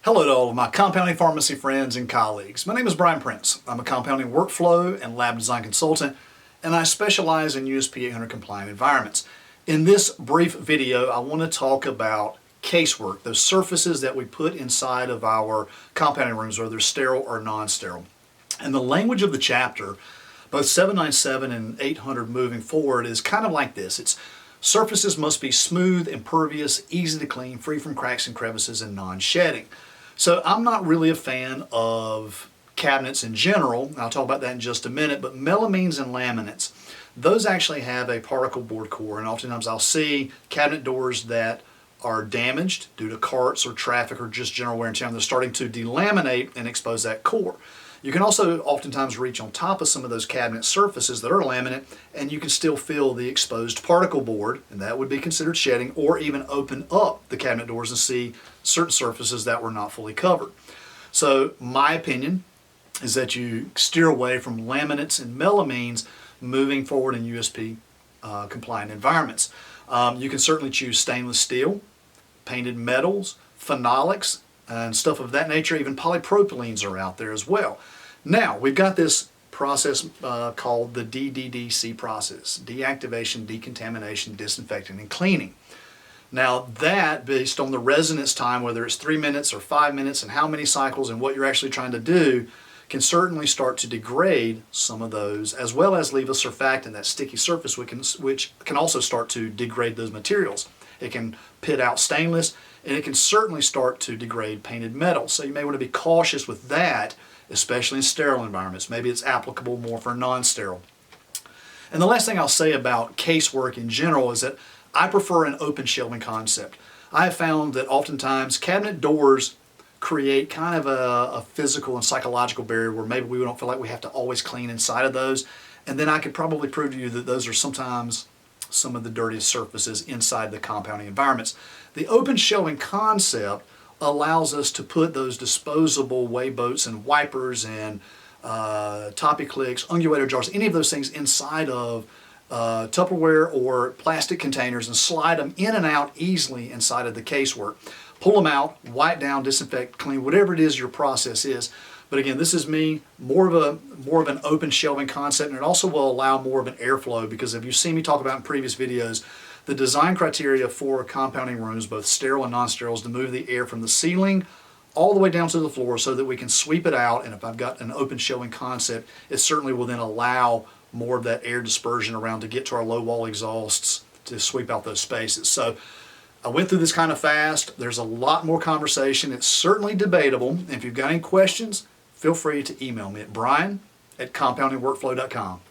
Hello to all of my compounding pharmacy friends and colleagues. My name is Bryan Prince. I'm a compounding workflow and lab design consultant, and I specialize in USP 800 compliant environments. In this brief video, I want to talk about casework, those surfaces that we put inside of our compounding rooms, whether they're sterile or non-sterile. And the language of the chapter, both 797 and 800 moving forward, is kind of like this. It's surfaces must be smooth, impervious, easy to clean, free from cracks and crevices, and non-shedding. So I'm not really a fan of cabinets in general, and I'll talk about that in just a minute, but melamines and laminates, those actually have a particle board core, and oftentimes I'll see cabinet doors that are damaged due to carts or traffic or just general wear and tear, and they're starting to delaminate and expose that core. You can also oftentimes reach on top of some of those cabinet surfaces that are laminate, and you can still feel the exposed particle board, and that would be considered shedding, or even open up the cabinet doors and see certain surfaces that were not fully covered. So my opinion is that you steer away from laminates and melamines moving forward in USP compliant environments. You can certainly choose stainless steel, painted metals, phenolics, and stuff of that nature. Even polypropylenes are out there as well. Now, we've got this process called the DDDC process: deactivation, decontamination, disinfecting, and cleaning. Now that, based on the residence time, whether it's 3 minutes or 5 minutes and how many cycles and what you're actually trying to do, can certainly start to degrade some of those, as well as leave a surfactant, that sticky surface, which can also start to degrade those materials. It can pit out stainless, and it can certainly start to degrade painted metal. So you may want to be cautious with that, especially in sterile environments. Maybe it's applicable more for non-sterile. And the last thing I'll say about casework in general is that I prefer an open shelving concept. I have found that oftentimes cabinet doors create kind of a physical and psychological barrier where maybe we don't feel like we have to always clean inside of those. And then I could probably prove to you that those are sometimes some of the dirtiest surfaces inside the compounding environments. The open shelving concept allows us to put those disposable weigh boats and wipers and toppy clicks, unguentator jars, any of those things inside of Tupperware or plastic containers and slide them in and out easily inside of the casework. Pull them out, wipe down, disinfect, clean, whatever it is your process is. But again, this is me, more of an open shelving concept, and it also will allow more of an airflow, because if you've seen me talk about in previous videos, the design criteria for compounding rooms, both sterile and non-sterile, is to move the air from the ceiling all the way down to the floor so that we can sweep it out. And if I've got an open shelving concept, it certainly will then allow more of that air dispersion around to get to our low wall exhausts to sweep out those spaces. So I went through this kind of fast. There's a lot more conversation. It's certainly debatable. If you've got any questions, feel free to email me at brian@compoundingworkflow.com.